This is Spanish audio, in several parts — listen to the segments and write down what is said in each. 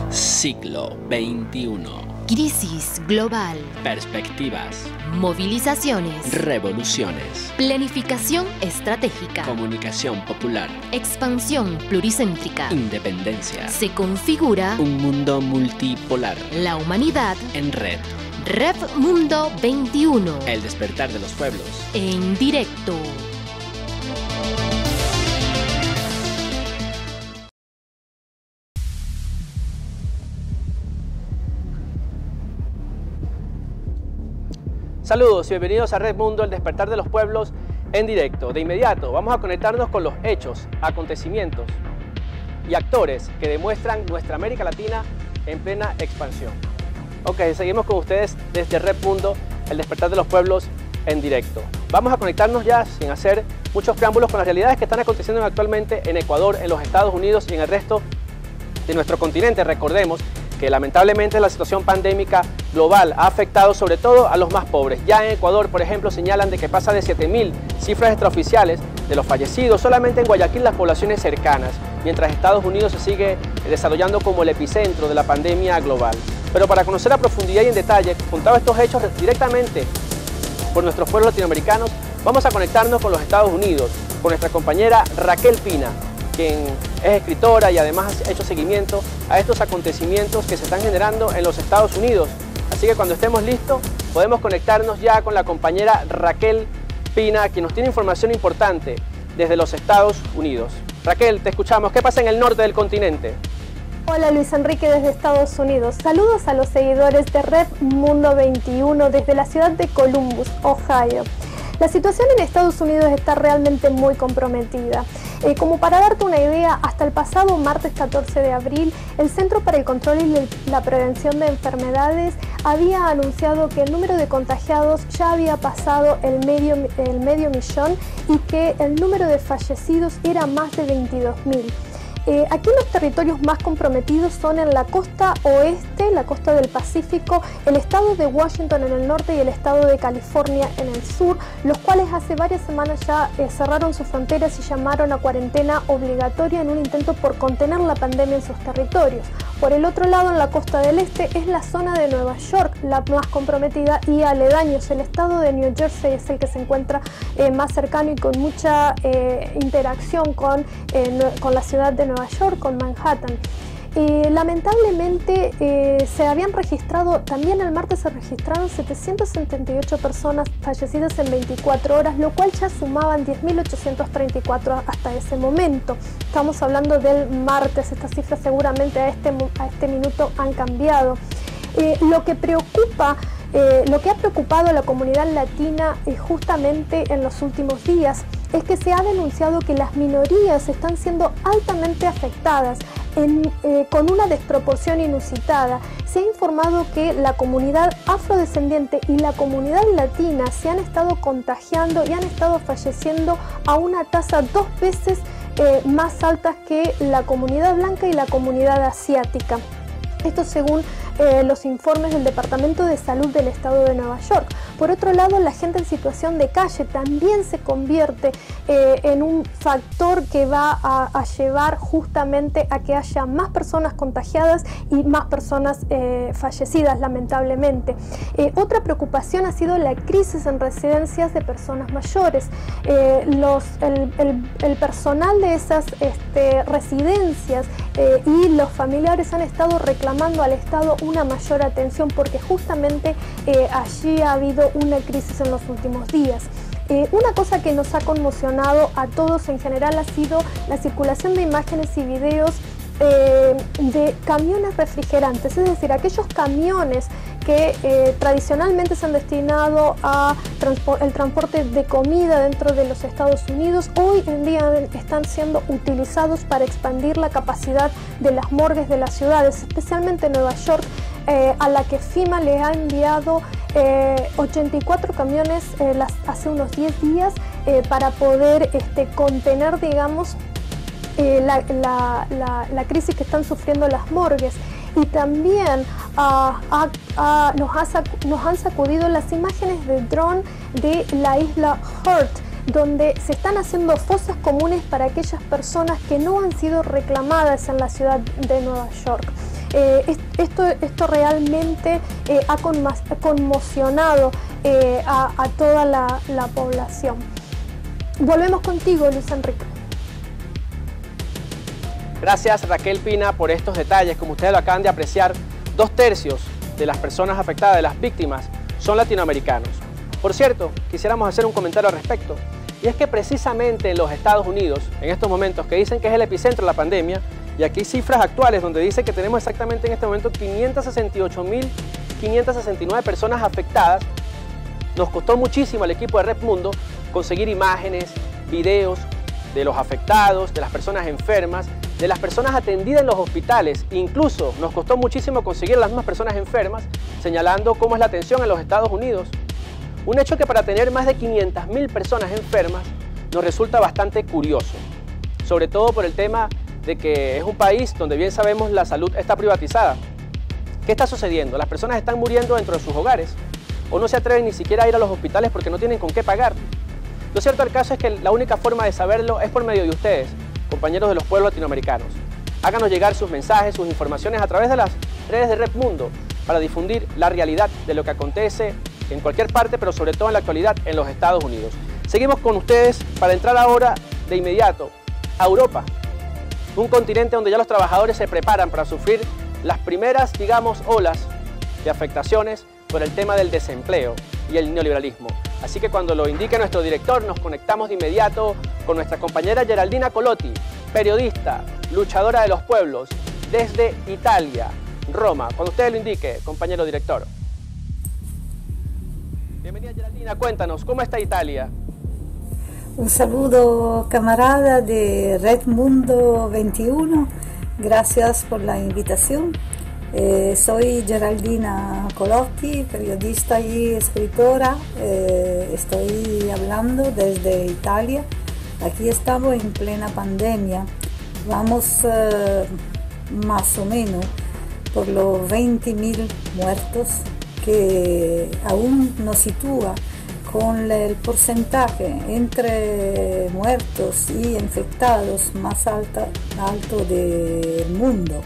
Siglo XXI. Crisis global. Perspectivas. Movilizaciones. Revoluciones. Planificación estratégica. Comunicación popular. Expansión pluricéntrica. Independencia. Se configura un mundo multipolar. La humanidad en red. Rev Mundo 21. El despertar de los pueblos. En directo. Saludos y bienvenidos a Rev Mundo, el despertar de los pueblos en directo. De inmediato vamos a conectarnos con los hechos, acontecimientos y actores que demuestran nuestra América Latina en plena expansión. Ok, seguimos con ustedes desde Rev Mundo, el despertar de los pueblos en directo. Vamos a conectarnos ya sin hacer muchos preámbulos con las realidades que están aconteciendo actualmente en Ecuador, en los Estados Unidos y en el resto de nuestro continente. Recordemos que lamentablemente la situación pandémica global ha afectado sobre todo a los más pobres. Ya en Ecuador, por ejemplo, señalan de que pasa de 7.000 cifras extraoficiales de los fallecidos solamente en Guayaquil, las poblaciones cercanas, mientras Estados Unidos se sigue desarrollando como el epicentro de la pandemia global. Pero para conocer a profundidad y en detalle, contado estos hechos directamente por nuestros pueblos latinoamericanos, vamos a conectarnos con los Estados Unidos, con nuestra compañera Raquel Pina, quien es escritora y además ha hecho seguimiento a estos acontecimientos que se están generando en los Estados Unidos. Así que cuando estemos listos, podemos conectarnos ya con la compañera Raquel Pina, quien nos tiene información importante desde los Estados Unidos. Raquel, te escuchamos. ¿Qué pasa en el norte del continente? Hola Luis Enrique desde Estados Unidos. Saludos a los seguidores de Rev Mundo 21 desde la ciudad de Columbus, Ohio. La situación en Estados Unidos está realmente muy comprometida. Como para darte una idea, hasta el pasado martes 14 de abril, el Centro para el Control y la Prevención de Enfermedades había anunciado que el número de contagiados ya había pasado el medio millón y que el número de fallecidos era más de 22.000. Aquí los territorios más comprometidos son en la costa oeste, la costa del Pacífico, el estado de Washington en el norte y el estado de California en el sur, los cuales hace varias semanas ya cerraron sus fronteras y llamaron a cuarentena obligatoria en un intento por contener la pandemia en sus territorios. Por el otro lado, en la costa del este es la zona de Nueva York la más comprometida y aledaños. El estado de New Jersey es el que se encuentra más cercano y con mucha interacción con la ciudad de Nueva York, con Manhattan. Lamentablemente se habían registrado, también el martes se registraron 778 personas fallecidas en 24 horas, lo cual ya sumaban 10.834 hasta ese momento. Estamos hablando del martes, estas cifras seguramente a este minuto han cambiado. Lo que ha preocupado a la comunidad latina justamente en los últimos días es que se ha denunciado que las minorías están siendo altamente afectadas con una desproporción inusitada. Se ha informado que la comunidad afrodescendiente y la comunidad latina se han estado contagiando y han estado falleciendo a una tasa 2 veces más alta que la comunidad blanca y la comunidad asiática. Esto según los informes del Departamento de Salud del Estado de Nueva York. Por otro lado, la gente en situación de calle también se convierte en un factor que va a llevar justamente a que haya más personas contagiadas y más personas fallecidas, lamentablemente. Otra preocupación ha sido la crisis en residencias de personas mayores. El personal de esas residencias y los familiares han estado reclamando al Estado una mayor atención porque justamente allí ha habido una crisis en los últimos días. Una cosa que nos ha conmocionado a todos en general ha sido la circulación de imágenes y videos de camiones refrigerantes, es decir, aquellos camiones que tradicionalmente se han destinado a el transporte de comida dentro de los Estados Unidos, hoy en día están siendo utilizados para expandir la capacidad de las morgues de las ciudades, especialmente en Nueva York, a la que FEMA le ha enviado 84 camiones hace unos 10 días para poder contener, digamos, la crisis que están sufriendo las morgues. Y también nos han sacudido las imágenes de dron de la isla Hurt, donde se están haciendo fosas comunes para aquellas personas que no han sido reclamadas en la ciudad de Nueva York. Esto realmente ha conmocionado a toda la población. Volvemos contigo, Luis Enrique. Gracias, Raquel Pina, por estos detalles. Como ustedes lo acaban de apreciar, 2/3 de las personas afectadas, de las víctimas, son latinoamericanos. Por cierto, quisiéramos hacer un comentario al respecto, y es que precisamente en los Estados Unidos, en estos momentos, que dicen que es el epicentro de la pandemia, y aquí hay cifras actuales donde dice que tenemos exactamente en este momento 568.569 personas afectadas, nos costó muchísimo al equipo de Red Mundo conseguir imágenes, videos de los afectados, de las personas enfermas, de las personas atendidas en los hospitales. Incluso nos costó muchísimo conseguir a las mismas personas enfermas, señalando cómo es la atención en los Estados Unidos. Un hecho que para tener más de 500.000 personas enfermas nos resulta bastante curioso, sobre todo por el tema de que es un país donde bien sabemos la salud está privatizada. ¿Qué está sucediendo? Las personas están muriendo dentro de sus hogares o no se atreven ni siquiera a ir a los hospitales porque no tienen con qué pagar. Lo cierto del caso es que la única forma de saberlo es por medio de ustedes, compañeros de los pueblos latinoamericanos. Háganos llegar sus mensajes, sus informaciones a través de las redes de Red Mundo para difundir la realidad de lo que acontece en cualquier parte, pero sobre todo en la actualidad en los Estados Unidos. Seguimos con ustedes para entrar ahora de inmediato a Europa, un continente donde ya los trabajadores se preparan para sufrir las primeras, digamos, olas de afectaciones por el tema del desempleo y el neoliberalismo. Así que cuando lo indique nuestro director, nos conectamos de inmediato con nuestra compañera Geraldina Colotti, periodista, luchadora de los pueblos, desde Italia, Roma. Cuando usted lo indique, compañero director. Bienvenida, Geraldina, cuéntanos, ¿cómo está Italia? Un saludo, camarada de Red Mundo 21, gracias por la invitación. Soy Geraldina Colotti, periodista y escritora. Estoy hablando desde Italia. Aquí estamos en plena pandemia. Vamos más o menos por los 20.000 muertos, que aún nos sitúa con el porcentaje entre muertos y infectados más alto del mundo.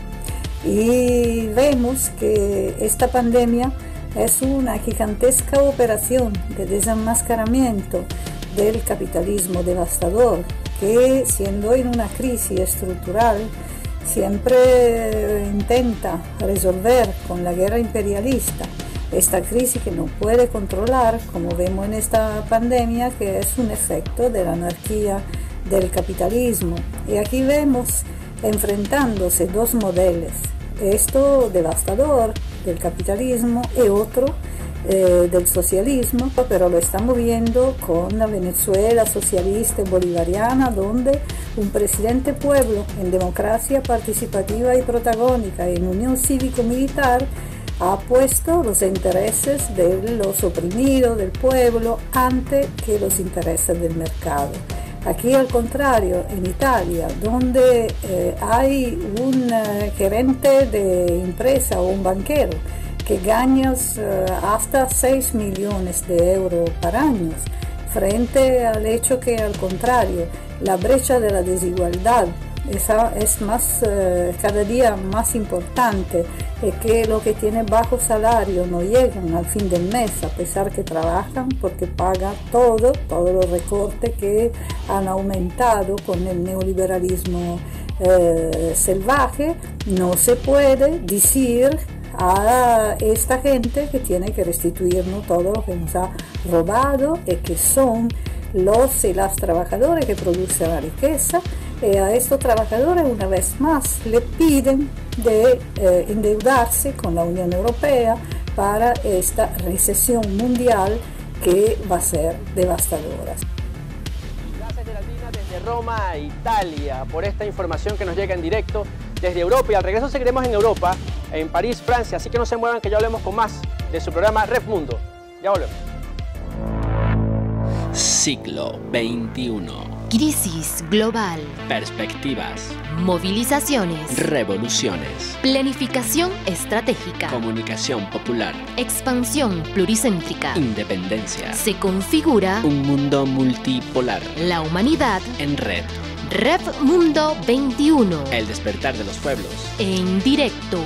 Y vemos que esta pandemia es una gigantesca operación de desenmascaramiento del capitalismo devastador, que siendo en una crisis estructural siempre intenta resolver con la guerra imperialista esta crisis que no puede controlar, como vemos en esta pandemia, que es un efecto de la anarquía del capitalismo. Y aquí vemos enfrentándose dos modelos, esto devastador del capitalismo y otro del socialismo, pero lo estamos viendo con la Venezuela socialista y bolivariana, donde un presidente pueblo en democracia participativa y protagónica en unión cívico-militar ha puesto los intereses de los oprimidos, del pueblo, antes que los intereses del mercado. Aquí al contrario, en Italia, donde hay un gerente de empresa o un banquero que gana hasta 6 millones de euros por año, frente al hecho que al contrario, la brecha de la desigualdad es cada día más importante, que los que tienen bajo salario no llegan al fin del mes a pesar que trabajan, porque pagan todos los recortes que han aumentado con el neoliberalismo salvaje. No se puede decir a esta gente que tiene que restituirnos todo lo que nos ha robado, y que son los y las trabajadores que producen la riqueza. A estos trabajadores una vez más le piden de endeudarse con la Unión Europea para esta recesión mundial que va a ser devastadora. Gracias, Geraldina, desde Roma, Italia, por esta información que nos llega en directo desde Europa. Y al regreso seguiremos en Europa, en París, Francia, así que no se muevan, que ya hablemos con más de su programa Red Mundo. Ya volvemos. Siglo XXI. Crisis global. Perspectivas. Movilizaciones. Revoluciones. Planificación estratégica. Comunicación popular. Expansión pluricéntrica. Independencia. Se configura Un mundo multipolar. la humanidad. En red. Red Mundo 21. El despertar de los pueblos. En directo.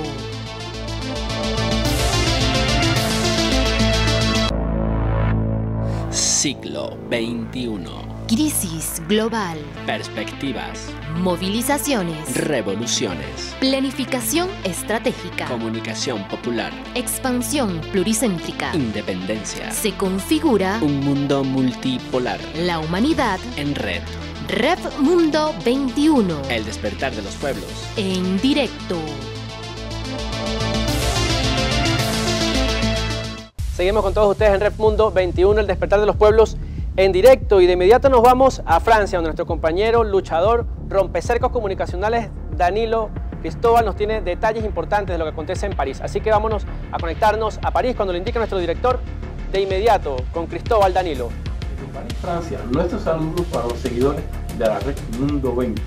Siglo XXI. Crisis global. Perspectivas. Movilizaciones. Revoluciones. Planificación estratégica. Comunicación popular. Expansión pluricéntrica. Independencia. Se configura Un mundo multipolar. la humanidad. En red. Rep Mundo 21. El despertar de los pueblos. En directo. Seguimos con todos ustedes en Rep Mundo 21, el despertar de los pueblos en directo, y de inmediato nos vamos a Francia, donde nuestro compañero luchador rompecercos comunicacionales Danilo Cristóbal nos tiene detalles importantes de lo que acontece en París. Así que vámonos a conectarnos a París cuando lo indique nuestro director de inmediato con Cristóbal. Danilo. En París, Francia, nuestros saludos para los seguidores de la Red Mundo 20.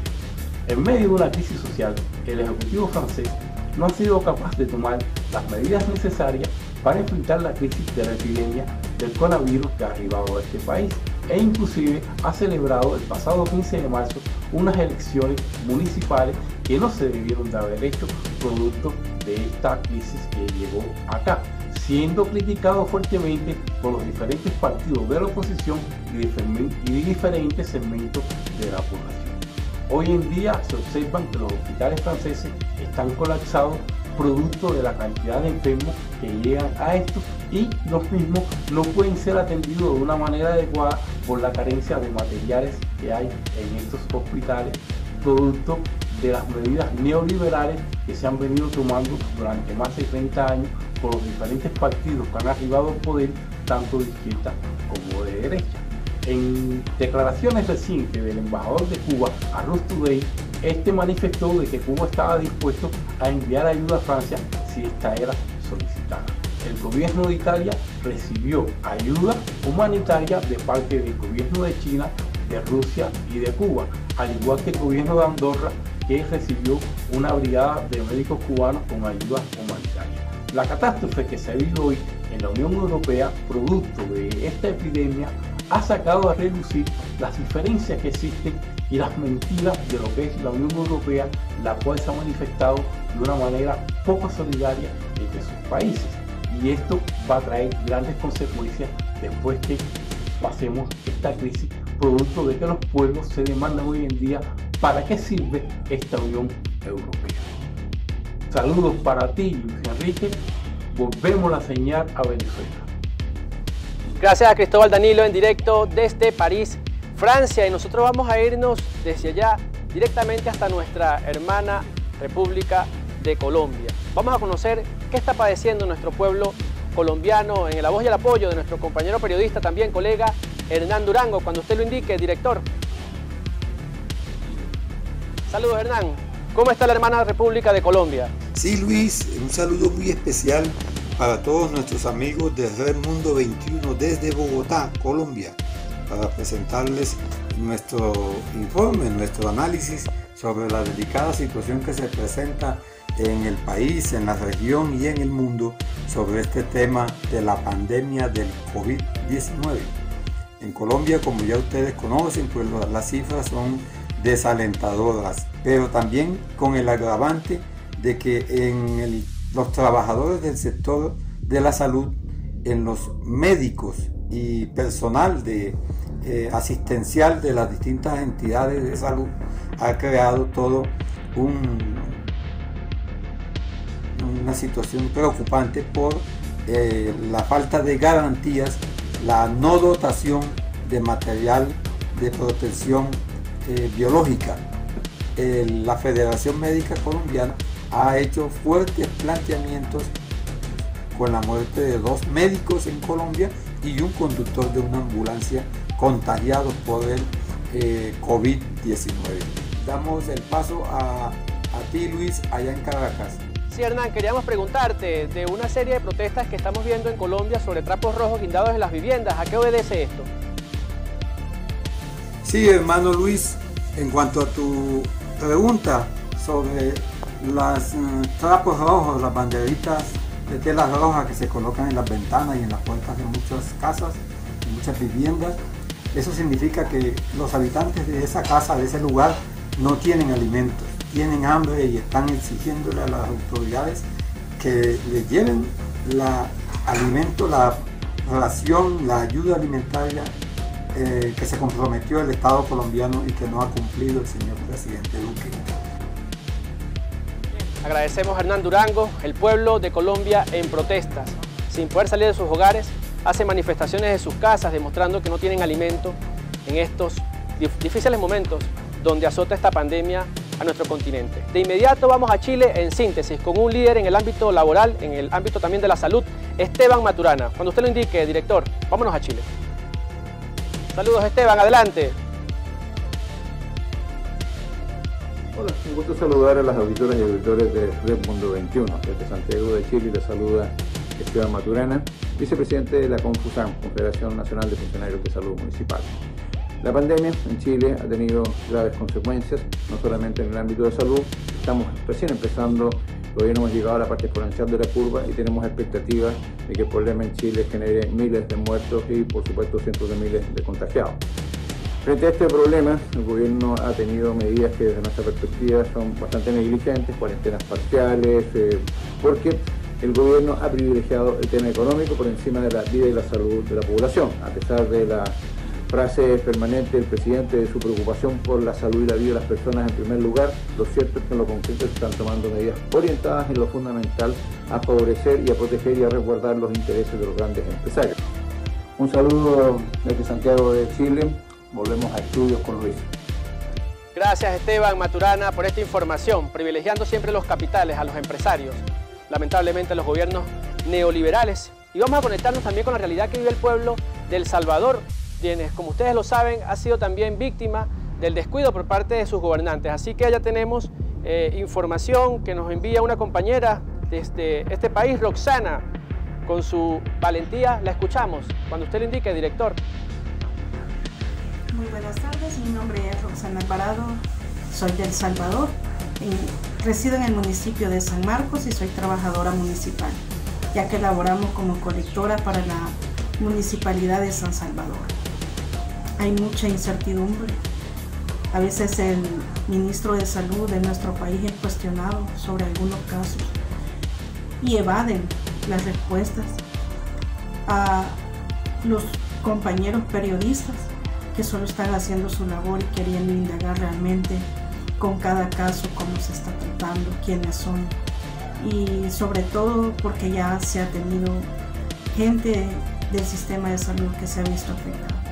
En medio de una crisis social, el Ejecutivo francés no ha sido capaz de tomar las medidas necesarias para enfrentar la crisis de la epidemia del coronavirus que ha arribado a este país, e inclusive ha celebrado el pasado 15 de marzo unas elecciones municipales que no se debieron de haber hecho producto de esta crisis que llegó acá, siendo criticado fuertemente por los diferentes partidos de la oposición y diferentes segmentos de la población. Hoy en día se observan que los hospitales franceses están colapsados producto de la cantidad de enfermos que llegan a estos, y los mismos no pueden ser atendidos de una manera adecuada por la carencia de materiales que hay en estos hospitales, producto de las medidas neoliberales que se han venido tomando durante más de 30 años por los diferentes partidos que han arribado al poder, tanto de izquierda como de derecha. En declaraciones recientes del embajador de Cuba a Russia Today, este manifestó de que Cuba estaba dispuesto a enviar ayuda a Francia si esta era solicitada. El gobierno de Italia recibió ayuda humanitaria de parte del gobierno de China, de Rusia y de Cuba, al igual que el gobierno de Andorra, que recibió una brigada de médicos cubanos con ayuda humanitaria. La catástrofe que se ha vivido hoy en la Unión Europea, producto de esta epidemia, ha sacado a relucir las diferencias que existen y las mentiras de lo que es la Unión Europea, la cual se ha manifestado de una manera poco solidaria entre sus países. Y esto va a traer grandes consecuencias después que pasemos esta crisis, producto de que los pueblos se demandan hoy en día para qué sirve esta Unión Europea. Saludos para ti, Luis Enrique. Volvemos la señal a Venezuela. Gracias a Cristóbal. Danilo en directo desde París, Francia, y nosotros vamos a irnos desde allá directamente hasta nuestra hermana República de Colombia. Vamos a conocer qué está padeciendo nuestro pueblo colombiano en la voz y el apoyo de nuestro compañero periodista, también colega Hernán Durango, cuando usted lo indique, director. Saludos, Hernán. ¿Cómo está la hermana República de Colombia? Sí, Luis, un saludo muy especial para todos nuestros amigos de Red Mundo 21 desde Bogotá, Colombia, para presentarles nuestro informe, nuestro análisis sobre la delicada situación que se presenta en el país, en la región y en el mundo sobre este tema de la pandemia del COVID-19. En Colombia, como ya ustedes conocen, pues las cifras son desalentadoras, pero también con el agravante de que los trabajadores del sector de la salud, en los médicos y personal asistencial de las distintas entidades de salud, ha creado todo una situación preocupante por la falta de garantías, la no dotación de material de protección biológica. La Federación Médica Colombiana ha hecho fuertes planteamientos con la muerte de 2 médicos en Colombia y un conductor de una ambulancia contagiados por el COVID-19. Damos el paso a ti, Luis, allá en Caracas. Sí, Hernán, queríamos preguntarte de una serie de protestas que estamos viendo en Colombia sobre trapos rojos guindados en las viviendas. ¿A qué obedece esto? Sí, hermano Luis, en cuanto a tu pregunta sobre los trapos rojos, las banderitas de telas rojas que se colocan en las ventanas y en las puertas de muchas casas, de muchas viviendas, eso significa que los habitantes de esa casa, de ese lugar, no tienen alimentos, tienen hambre y están exigiéndole a las autoridades que les lleven alimento, la ración, la ayuda alimentaria que se comprometió el Estado colombiano y que no ha cumplido el señor presidente Duque. Agradecemos a Hernán Durango. El pueblo de Colombia en protestas, sin poder salir de sus hogares, hace manifestaciones de sus casas demostrando que no tienen alimento en estos difíciles momentos donde azota esta pandemia a nuestro continente. De inmediato vamos a Chile en síntesis con un líder en el ámbito laboral, en el ámbito también de la salud, Esteban Maturana. Cuando usted lo indique, director, vámonos a Chile. Saludos, Esteban, adelante. Hola, un gusto saludar a las auditoras y auditores de Red Mundo 21. Desde Santiago de Chile les saluda Esteban Maturana, vicepresidente de la CONFUSAM, Confederación Nacional de Funcionarios de Salud Municipal. La pandemia en Chile ha tenido graves consecuencias, no solamente en el ámbito de salud. Estamos recién empezando, todavía no hemos llegado a la parte exponencial de la curva y tenemos expectativas de que el problema en Chile genere miles de muertos y, por supuesto, cientos de miles de contagiados. Frente a este problema, el gobierno ha tenido medidas que desde nuestra perspectiva son bastante negligentes, cuarentenas parciales, porque el gobierno ha privilegiado el tema económico por encima de la vida y la salud de la población, a pesar de la frase permanente del presidente de su preocupación por la salud y la vida de las personas en primer lugar. Lo cierto es que en lo concreto se están tomando medidas orientadas en lo fundamental a favorecer y a proteger y a resguardar los intereses de los grandes empresarios. Un saludo desde Santiago de Chile. Volvemos a estudios con Luis. Gracias, Esteban Maturana, por esta información, privilegiando siempre los capitales a los empresarios, lamentablemente a los gobiernos neoliberales. Y vamos a conectarnos también con la realidad que vive el pueblo de El Salvador, quienes, como ustedes lo saben, ha sido también víctima del descuido por parte de sus gobernantes. Así que ya tenemos información que nos envía una compañera desde este país, Roxana, con su valentía. La escuchamos cuando usted lo indique, director. Muy buenas tardes, mi nombre es Roxana Alvarado, soy de El Salvador, resido en el municipio de San Marcos y soy trabajadora municipal, ya que laboramos como colectora para la municipalidad de San Salvador. Hay mucha incertidumbre. A veces el ministro de Salud de nuestro país es cuestionado sobre algunos casos y evaden las respuestas a los compañeros periodistas que solo están haciendo su labor y queriendo indagar realmente con cada caso cómo se está tratando, quiénes son, y sobre todo porque ya se ha tenido gente del sistema de salud que se ha visto afectada.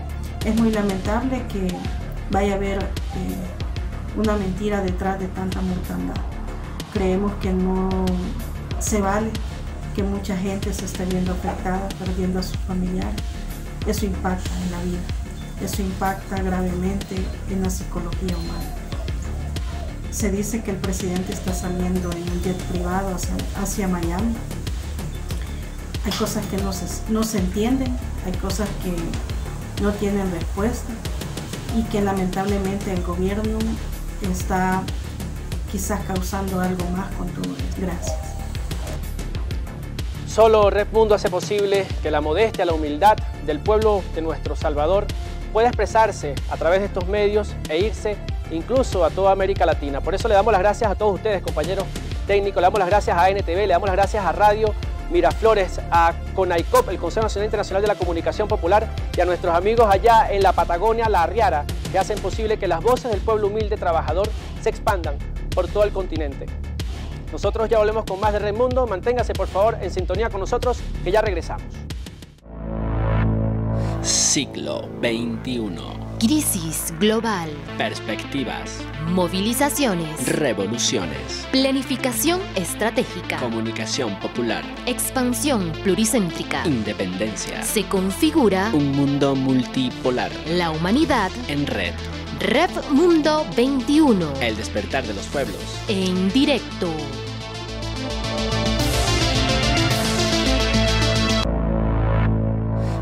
Es muy lamentable que vaya a haber una mentira detrás de tanta mortandad. Creemos que no se vale que mucha gente se esté viendo afectada, perdiendo a sus familiares. Eso impacta en la vida, eso impacta gravemente en la psicología humana. Se dice que el presidente está saliendo en un jet privado hacia Miami. Hay cosas que no se entienden, hay cosas que no tienen respuesta y que lamentablemente el gobierno está quizás causando algo más con todo esto. Gracias. Solo Red Mundo hace posible que la modestia, la humildad del pueblo de nuestro Salvador pueda expresarse a través de estos medios e irse incluso a toda América Latina. Por eso le damos las gracias a todos ustedes, compañeros técnicos, le damos las gracias a ANTV, le damos las gracias a Radio Miraflores, a CONAICOP, el Consejo Nacional Internacional de la Comunicación Popular, y a nuestros amigos allá en la Patagonia, La Arriara, que hacen posible que las voces del pueblo humilde trabajador se expandan por todo el continente. Nosotros ya volvemos con más de Red Mundo. Manténgase por favor en sintonía con nosotros, que ya regresamos. Siglo XXI. Crisis global. Perspectivas. Movilizaciones. Revoluciones. Planificación estratégica. Comunicación popular. Expansión pluricéntrica. Independencia. Se configura Un mundo multipolar. la humanidad. En red. Red Mundo 21. El despertar de los pueblos. En directo.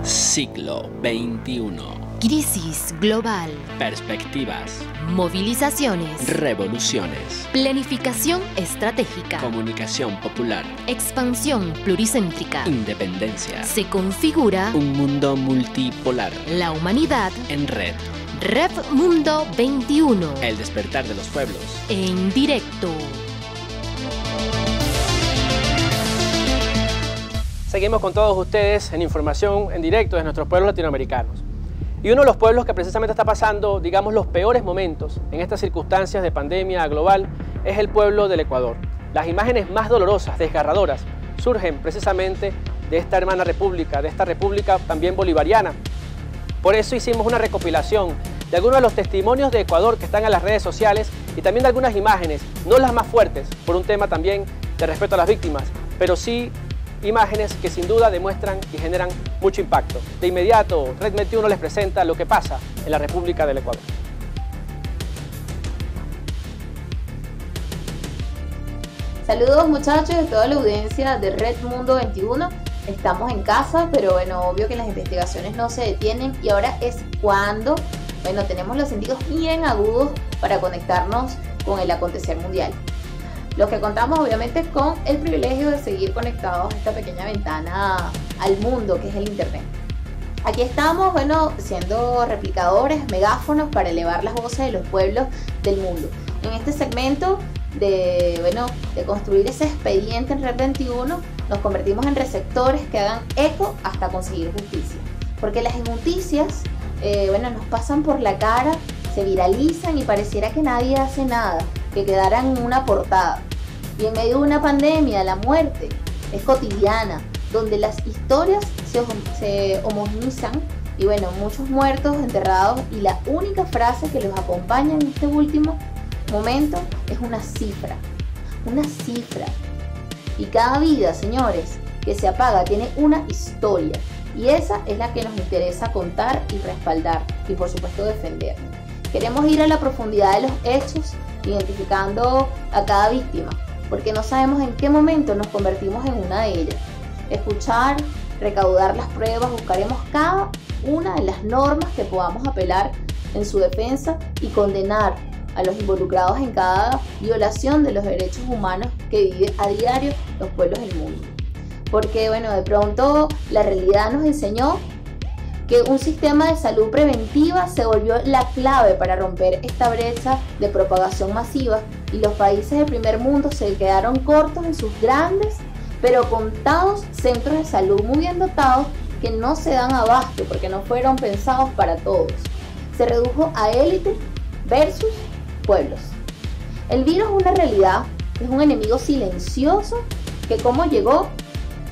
Siglo XXI. Crisis global. Perspectivas. Movilizaciones. Revoluciones. Planificación estratégica. Comunicación popular. Expansión pluricéntrica. Independencia. Se configura Un mundo multipolar. la humanidad. En red. Red Mundo 21. El despertar de los pueblos. En directo. seguimos con todos ustedes en información en directo de nuestros pueblos latinoamericanos. Y uno de los pueblos que precisamente está pasando, digamos, los peores momentos en estas circunstancias de pandemia global es el pueblo del Ecuador. Las imágenes más dolorosas, desgarradoras, surgen precisamente de esta hermana república, de esta república también bolivariana. Por eso hicimos una recopilación de algunos de los testimonios de Ecuador que están en las redes sociales y también de algunas imágenes, no las más fuertes, por un tema también de respeto a las víctimas, pero sí imágenes que sin duda demuestran y generan mucho impacto. De inmediato, Red 21 les presenta lo que pasa en la República del Ecuador. Saludos muchachos de toda la audiencia de Red Mundo 21. Estamos en casa, pero bueno, obvio que las investigaciones no se detienen y ahora es cuando, bueno, tenemos los sentidos bien agudos para conectarnos con el acontecer mundial. Los que contamos obviamente con el privilegio de seguir conectados a esta pequeña ventana al mundo que es el internet. Aquí estamos, bueno, siendo replicadores, megáfonos para elevar las voces de los pueblos del mundo. En este segmento de construir ese expediente en Red 21, nos convertimos en receptores que hagan eco hasta conseguir justicia. Porque las injusticias, nos pasan por la cara, se viralizan y pareciera que nadie hace nada, que quedaran en una portada. Y en medio de una pandemia, la muerte es cotidiana, donde las historias se homogeneizan y bueno, muchos muertos, enterrados, y la única frase que los acompaña en este último momento es una cifra. Una cifra. Y cada vida, señores, que se apaga tiene una historia. Y esa es la que nos interesa contar y respaldar y por supuesto defender. Queremos ir a la profundidad de los hechos, identificando a cada víctima, porque no sabemos en qué momento nos convertimos en una de ellas. Escuchar, recaudar las pruebas, buscaremos cada una de las normas que podamos apelar en su defensa y condenar a los involucrados en cada violación de los derechos humanos que viven a diario los pueblos del mundo. Porque bueno, de pronto la realidad nos enseñó que un sistema de salud preventiva se volvió la clave para romper esta brecha de propagación masiva y los países del primer mundo se quedaron cortos en sus grandes pero contados centros de salud muy bien dotados que no se dan abasto porque no fueron pensados para todos. Se redujo a élite versus pueblos. El virus es una realidad, es un enemigo silencioso que cómo llegó,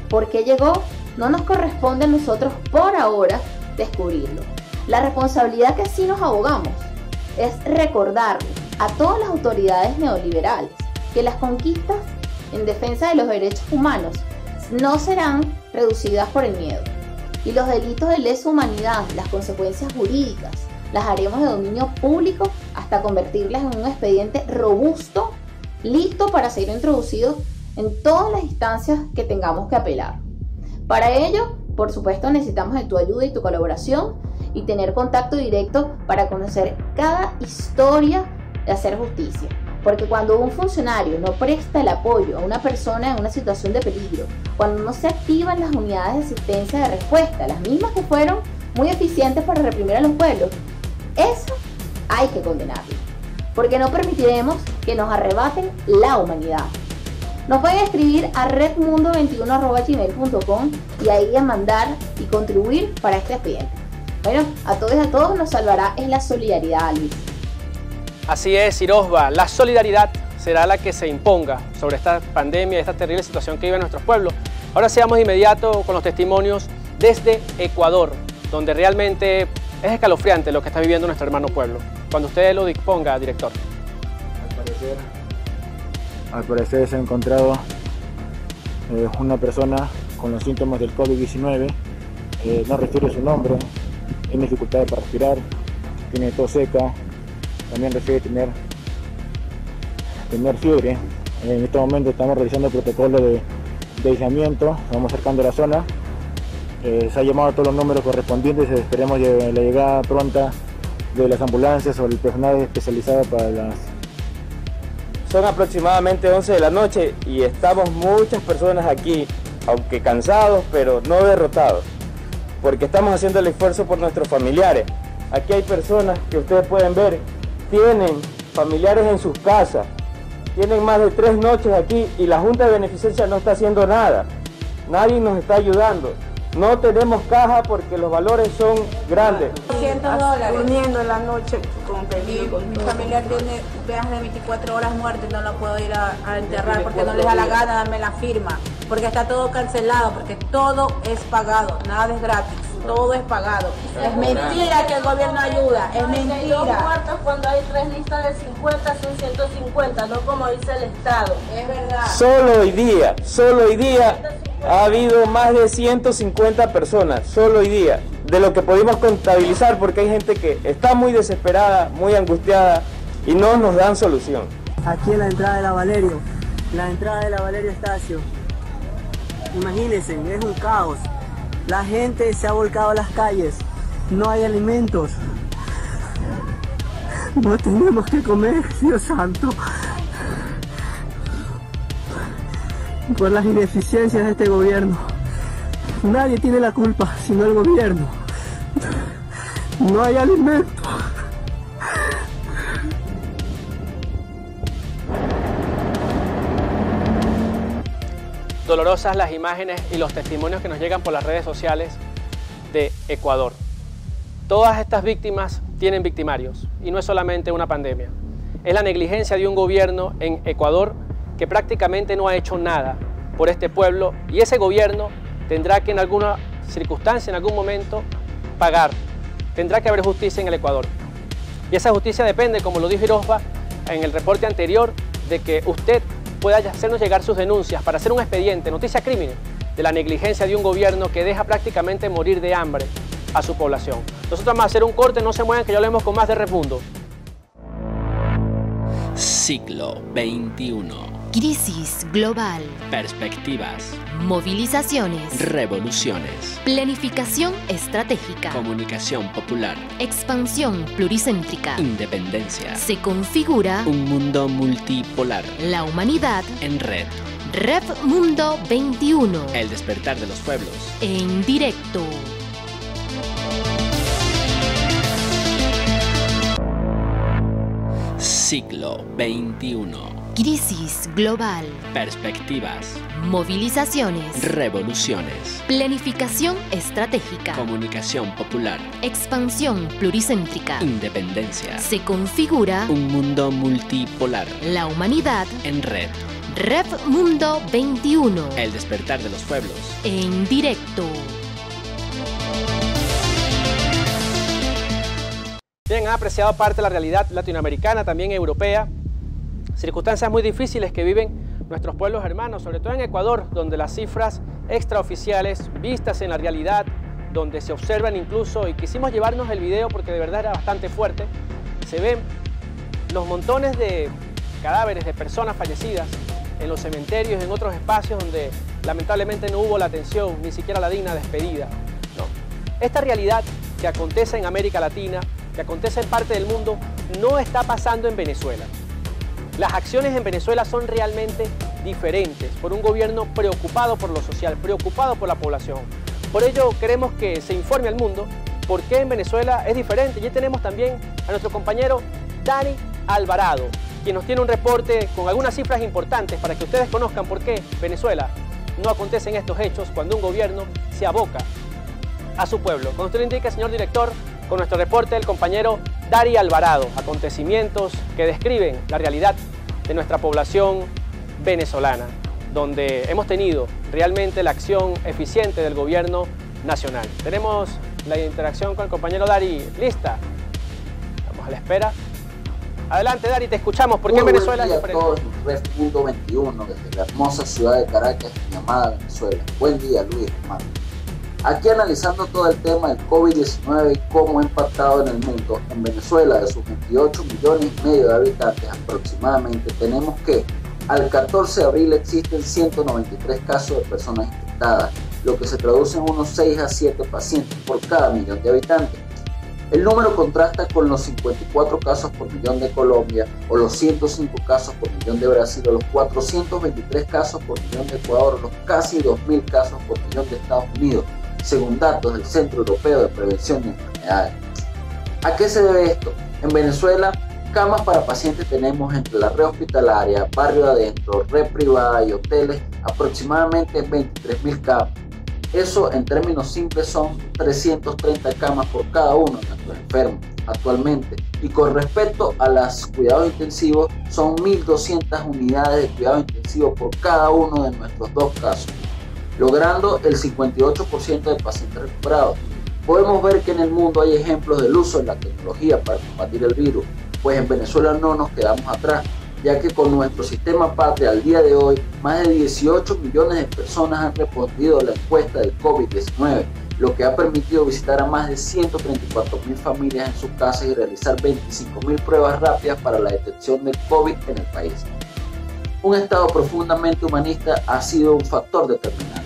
por qué llegó, no nos corresponde a nosotros por ahora descubrirlo. La responsabilidad que sí nos abogamos es recordarle a todas las autoridades neoliberales que las conquistas en defensa de los derechos humanos no serán reducidas por el miedo y los delitos de lesa humanidad, las consecuencias jurídicas, las haremos de dominio público hasta convertirlas en un expediente robusto, listo para ser introducido en todas las instancias que tengamos que apelar. Para ello, por supuesto, necesitamos de tu ayuda y tu colaboración y tener contacto directo para conocer cada historia de hacer justicia. Porque cuando un funcionario no presta el apoyo a una persona en una situación de peligro, cuando no se activan las unidades de asistencia de respuesta, las mismas que fueron muy eficientes para reprimir a los pueblos, eso hay que condenarlo. Porque no permitiremos que nos arrebaten la humanidad. Nos pueden escribir a redmundo21@gmail.com y ahí a mandar y contribuir para este expediente. Bueno, a todos nos salvará es la solidaridad, Luis. Así es, Irosba, la solidaridad será la que se imponga sobre esta pandemia, esta terrible situación que viven nuestros pueblos. Ahora seamos de inmediato con los testimonios desde Ecuador, donde realmente es escalofriante lo que está viviendo nuestro hermano pueblo. Cuando usted lo disponga, director. Al parecer se ha encontrado una persona con los síntomas del COVID-19, no refiere su nombre, tiene dificultades para respirar, tiene tos seca, también refiere tener fiebre. En este momento estamos realizando el protocolo de aislamiento, estamos acercando a la zona, se ha llamado a todos los números correspondientes, esperemos la llegada pronta de las ambulancias o el personal especializado para las... Son aproximadamente 11 de la noche y estamos muchas personas aquí, aunque cansados, pero no derrotados, porque estamos haciendo el esfuerzo por nuestros familiares. Aquí hay personas que ustedes pueden ver, tienen familiares en sus casas, tienen más de 3 noches aquí y la Junta de Beneficencia no está haciendo nada. nadie nos está ayudando. No tenemos caja porque los valores son grandes. $200 durmiendo en la noche con peligro. Mi familiar tiene viajes de 24 horas muerto y no lo puedo ir a enterrar porque no les da la gana darme la firma. Porque está todo cancelado, porque todo es pagado, nada es gratis, todo es pagado. Es mentira que el gobierno ayuda, es mentira. 32 muertos cuando hay 3 listas de 50 son 150, no como dice el Estado. Es verdad. Solo hoy día ha habido más de 150 personas, solo hoy día, de lo que pudimos contabilizar, porque hay gente que está muy desesperada, muy angustiada y no nos dan solución. Aquí en la entrada de la Valerio Estacio, imagínense, es un caos. La gente se ha volcado a las calles, no hay alimentos, no tenemos que comer, Dios santo. Por las ineficiencias de este gobierno. Nadie tiene la culpa, sino el gobierno. No hay alimento. Dolorosas las imágenes y los testimonios que nos llegan por las redes sociales de Ecuador. Todas estas víctimas tienen victimarios y no es solamente una pandemia. Es la negligencia de un gobierno en Ecuador que prácticamente no ha hecho nada por este pueblo, y ese gobierno tendrá que en alguna circunstancia, en algún momento, pagar. Tendrá que haber justicia en el Ecuador. Y esa justicia depende, como lo dijo Irosba en el reporte anterior, de que usted pueda hacernos llegar sus denuncias para hacer un expediente, noticia crímenes, de la negligencia de un gobierno que deja prácticamente morir de hambre a su población. Nosotros vamos a hacer un corte, no se muevan que ya hablemos con más de Red Mundo. Siglo XXI. Crisis global. Perspectivas. Movilizaciones. Revoluciones. Planificación estratégica. Comunicación popular. Expansión pluricéntrica. Independencia. Se configura un mundo multipolar. La humanidad en red. Red Mundo 21. El despertar de los pueblos. En directo. Siglo XXI. Crisis global. Perspectivas. Movilizaciones. Revoluciones. Planificación estratégica. Comunicación popular. Expansión pluricéntrica. Independencia. Se configura un mundo multipolar. La humanidad en red. Red Mundo 21. El despertar de los pueblos. En directo. Bien, han apreciado parte de la realidad latinoamericana, también europea. Circunstancias muy difíciles que viven nuestros pueblos hermanos, sobre todo en Ecuador, donde las cifras extraoficiales vistas en la realidad, donde se observan incluso, y quisimos llevarnos el video porque de verdad era bastante fuerte, se ven los montones de cadáveres de personas fallecidas en los cementerios, en otros espacios donde lamentablemente no hubo la atención, ni siquiera la digna despedida. No. Esta realidad que acontece en América Latina, que acontece en parte del mundo, no está pasando en Venezuela. Las acciones en Venezuela son realmente diferentes por un gobierno preocupado por lo social, preocupado por la población. Por ello queremos que se informe al mundo por qué en Venezuela es diferente. Y tenemos también a nuestro compañero Dani Alvarado, quien nos tiene un reporte con algunas cifras importantes para que ustedes conozcan por qué Venezuela no acontecen estos hechos cuando un gobierno se aboca a su pueblo. Cuando usted lo indique, señor director, con nuestro reporte el compañero Dari Alvarado, acontecimientos que describen la realidad de nuestra población venezolana, donde hemos tenido realmente la acción eficiente del gobierno nacional. Tenemos la interacción con el compañero Dari lista. Estamos a la espera. Adelante, Dari, te escuchamos. ¿Por qué en Venezuela es diferente? Buen día a todos, Red Mundo 21, desde la hermosa ciudad de Caracas, llamada Venezuela. Buen día, Luis, hermano. Aquí analizando todo el tema del COVID-19 y cómo ha impactado en el mundo. En Venezuela, de sus 28,5 millones de habitantes aproximadamente, tenemos que al 14 de abril existen 193 casos de personas infectadas, lo que se traduce en unos 6 a 7 pacientes por cada millón de habitantes. El número contrasta con los 54 casos por millón de Colombia, o los 105 casos por millón de Brasil, o los 423 casos por millón de Ecuador, o los casi 2.000 casos por millón de Estados Unidos, según datos del Centro Europeo de Prevención de Enfermedades. ¿A qué se debe esto? En Venezuela, camas para pacientes tenemos entre la red hospitalaria, barrio adentro, red privada y hoteles aproximadamente 23.000 camas. Eso en términos simples son 330 camas por cada uno de nuestros enfermos actualmente. Y con respecto a los cuidados intensivos, son 1.200 unidades de cuidado intensivo por cada uno de nuestros 2 casos, logrando el 58% de pacientes recuperados. Podemos ver que en el mundo hay ejemplos del uso de la tecnología para combatir el virus, pues en Venezuela no nos quedamos atrás, ya que con nuestro sistema patria al día de hoy, más de 18 millones de personas han respondido a la encuesta del COVID-19, lo que ha permitido visitar a más de 134.000 familias en sus casas y realizar 25.000 pruebas rápidas para la detección del COVID en el país. Un Estado profundamente humanista ha sido un factor determinante,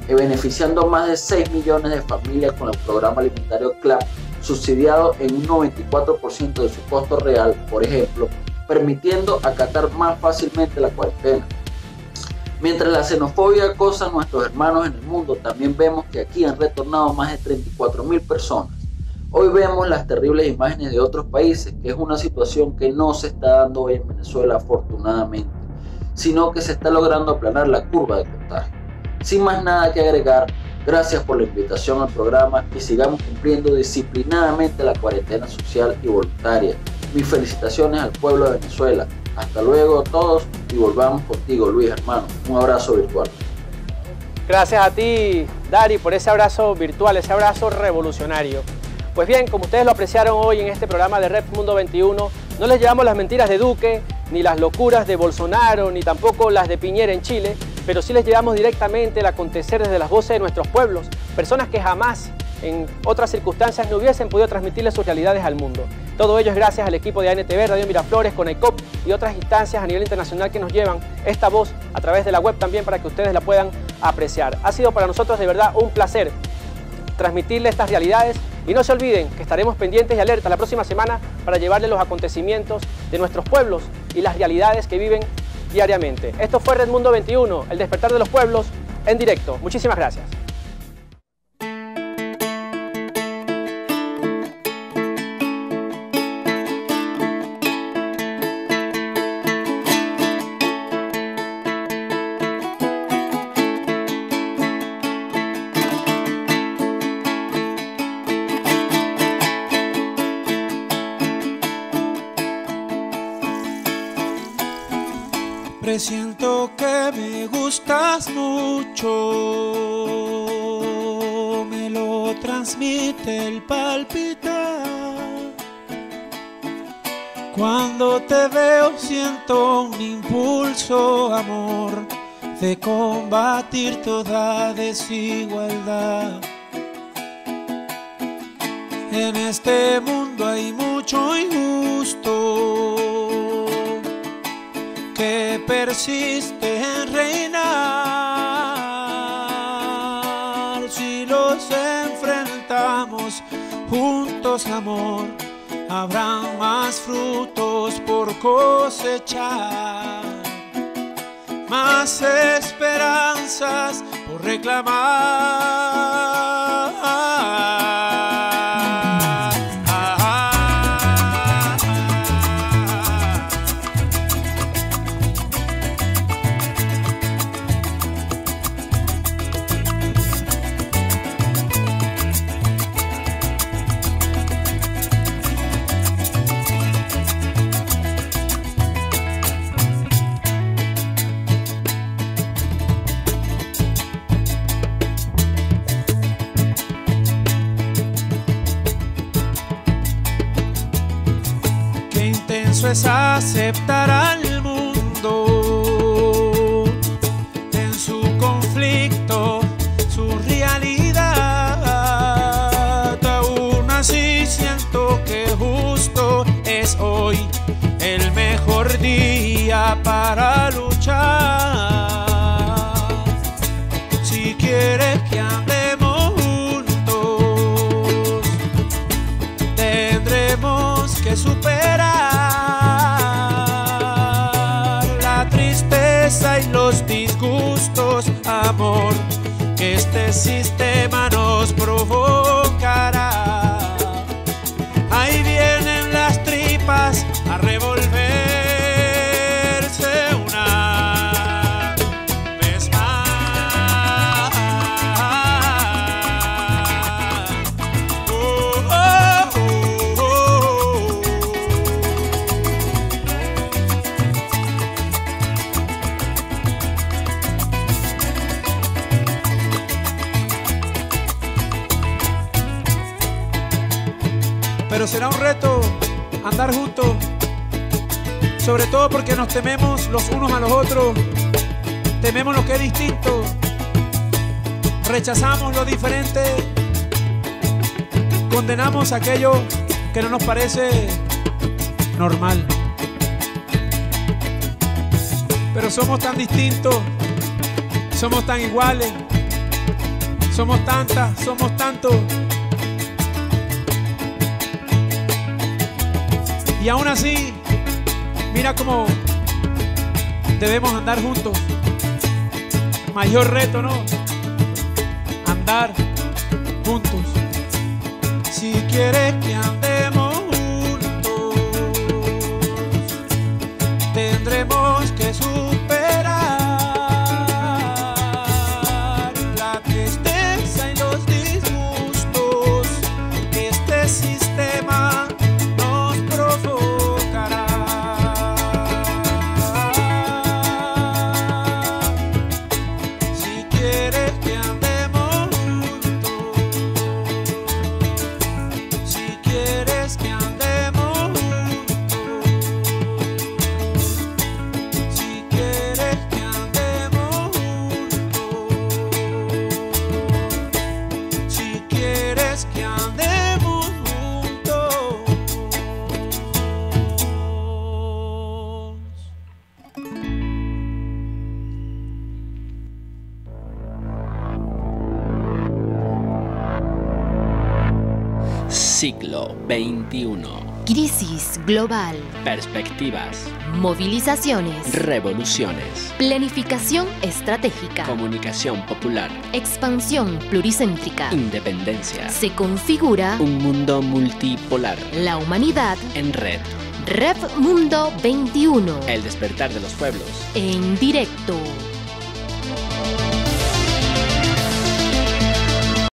beneficiando a más de 6 millones de familias con el programa alimentario CLAP, subsidiado en un 94% de su costo real, por ejemplo, permitiendo acatar más fácilmente la cuarentena. Mientras la xenofobia acosa a nuestros hermanos en el mundo, también vemos que aquí han retornado más de 34.000 personas. Hoy vemos las terribles imágenes de otros países, que es una situación que no se está dando hoy en Venezuela afortunadamente, sino que se está logrando aplanar la curva de contagio. Sin más nada que agregar, gracias por la invitación al programa y sigamos cumpliendo disciplinadamente la cuarentena social y voluntaria. Mis felicitaciones al pueblo de Venezuela. Hasta luego a todos y volvamos contigo, Luis, hermano. Un abrazo virtual. Gracias a ti, Dari, por ese abrazo virtual, ese abrazo revolucionario. Pues bien, como ustedes lo apreciaron hoy en este programa de Red Mundo 21, no les llevamos las mentiras de Duque, ni las locuras de Bolsonaro, ni tampoco las de Piñera en Chile, pero sí les llevamos directamente el acontecer desde las voces de nuestros pueblos, personas que jamás en otras circunstancias no hubiesen podido transmitirle sus realidades al mundo. Todo ello es gracias al equipo de ANTV, Radio Miraflores, Conecop y otras instancias a nivel internacional que nos llevan esta voz a través de la web también para que ustedes la puedan apreciar. Ha sido para nosotros de verdad un placer transmitirle estas realidades y no se olviden que estaremos pendientes y alertas la próxima semana para llevarles los acontecimientos de nuestros pueblos y las realidades que viven diariamente. Esto fue Red Mundo 21, el despertar de los pueblos en directo. Muchísimas gracias. Presiento que me gustas mucho, me lo transmite el palpitar. Cuando te veo siento un impulso, amor, de combatir toda desigualdad. En este mundo hay mucho injusto que persiste en reinar. Si los enfrentamos juntos, amor, habrá más frutos por cosechar, más esperanzas por reclamar. Es aceptar al mundo en su conflicto, su realidad. Aún así siento que justo es hoy el mejor día para luchar. Si quieres que andemos juntos, tendremos que superar y los disgustos, amor, que este sistema nos provocará. Ahí vienen las tripas a revolverse una vez pero será un reto andar juntos, sobre todo porque nos tememos los unos a los otros, tememos lo que es distinto, rechazamos lo diferente, condenamos aquello que no nos parece normal. Pero somos tan distintos, somos tan iguales, somos tantas, somos tantos. Y aún así, mira cómo debemos andar juntos. Mayor reto, ¿no? Andar juntos. Si quieres que andemos juntos, tendremos que superar la tristeza y los disgustos que este sistema nos provocará. Si quieres que andemos juntos, si quieres que andemos juntos, si quieres que andemos juntos, si quieres que andemos juntos. Siglo XXI. Crisis global. Perspectivas. Movilizaciones. Revoluciones. Planificación estratégica. Comunicación popular. Expansión pluricéntrica. Independencia. Se configura Un mundo multipolar. la humanidad. En red. Rev Mundo 21. El despertar de los pueblos. En directo.